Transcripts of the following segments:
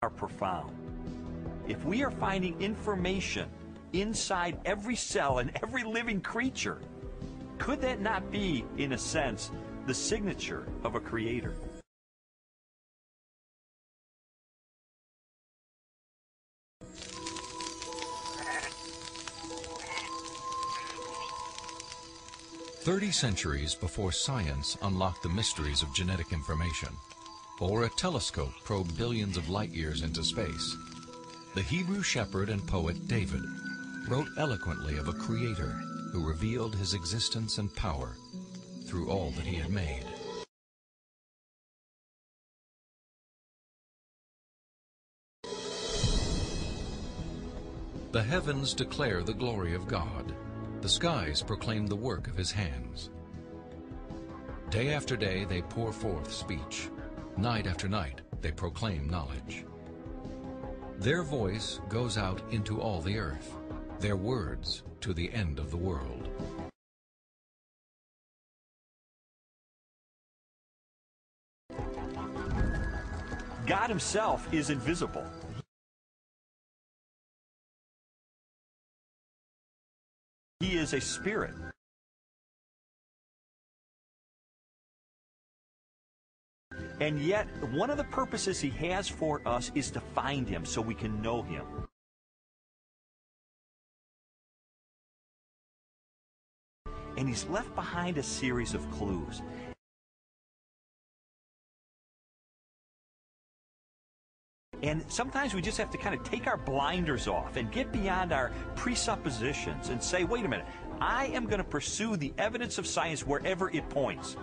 are profound. If we are finding information inside every cell and every living creature, could that not be, in a sense, the signature of a creator? "30 centuries before science unlocked the mysteries of genetic information, or a telescope probed billions of light years into space, the Hebrew shepherd and poet David wrote eloquently of a creator who revealed his existence and power through all that he had made. The heavens declare the glory of God. The skies proclaim the work of his hands. Day after day they pour forth speech. Night after night they proclaim knowledge. Their voice goes out into all the earth, their words to the end of the world." God himself is invisible. He is a spirit. And yet, one of the purposes he has for us is to find him so we can know him. And he's left behind a series of clues. And sometimes we just have to kind of take our blinders off and get beyond our presuppositions and say, wait a minute, I am going to pursue the evidence of science wherever it points.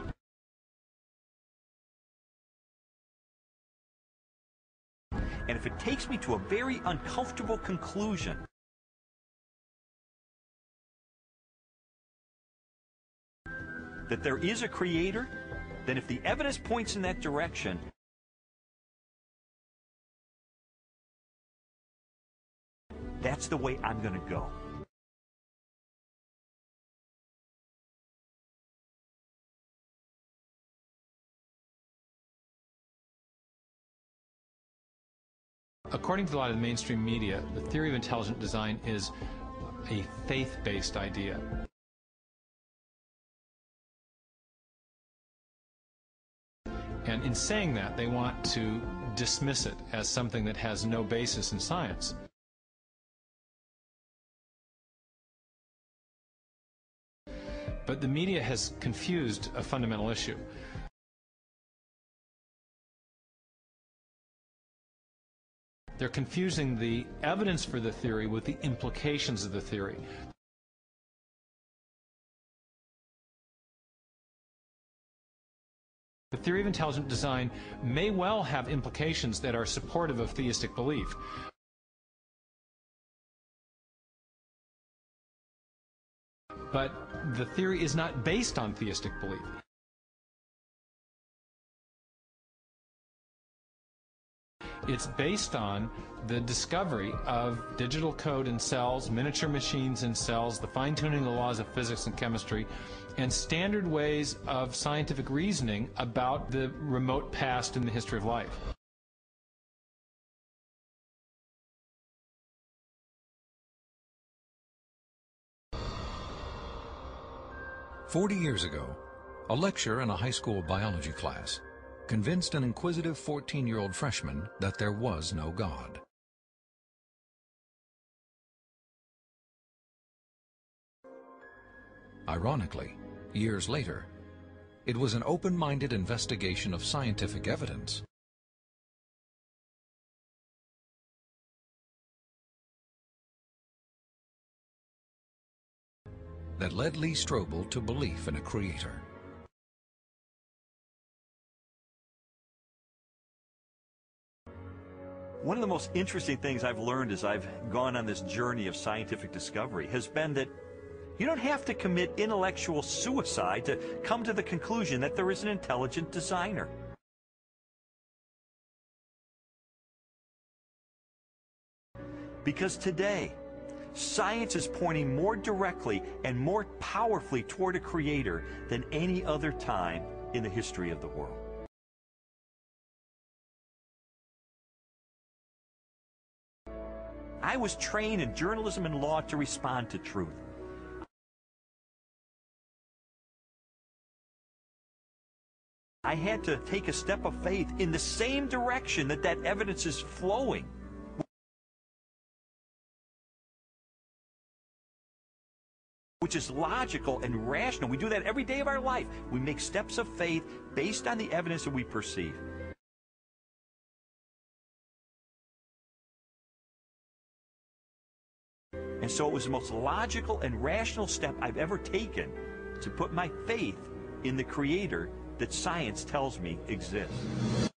And if it takes me to a very uncomfortable conclusion, that there is a creator, then if the evidence points in that direction, that's the way I'm going to go. According to a lot of the mainstream media, the theory of intelligent design is a faith-based idea. And in saying that, they want to dismiss it as something that has no basis in science. But the media has confused a fundamental issue. They're confusing the evidence for the theory with the implications of the theory. The theory of intelligent design may well have implications that are supportive of theistic belief. But the theory is not based on theistic belief. It's based on the discovery of digital code in cells, miniature machines in cells, the fine-tuning of the laws of physics and chemistry, and standard ways of scientific reasoning about the remote past in the history of life. "40 years ago, a lecturer in a high school biology class convinced an inquisitive 14-year-old freshman that there was no God. Ironically, years later, it was an open-minded investigation of scientific evidence that led Lee Strobel to belief in a creator. One of the most interesting things I've learned as I've gone on this journey of scientific discovery has been that you don't have to commit intellectual suicide to come to the conclusion that there is an intelligent designer. Because today, science is pointing more directly and more powerfully toward a creator than any other time in the history of the world. I was trained in journalism and law to respond to truth. I had to take a step of faith in the same direction that evidence is flowing. Which is logical and rational. We do that every day of our life. We make steps of faith based on the evidence that we perceive. And so it was the most logical and rational step I've ever taken to put my faith in the Creator that science tells me exists.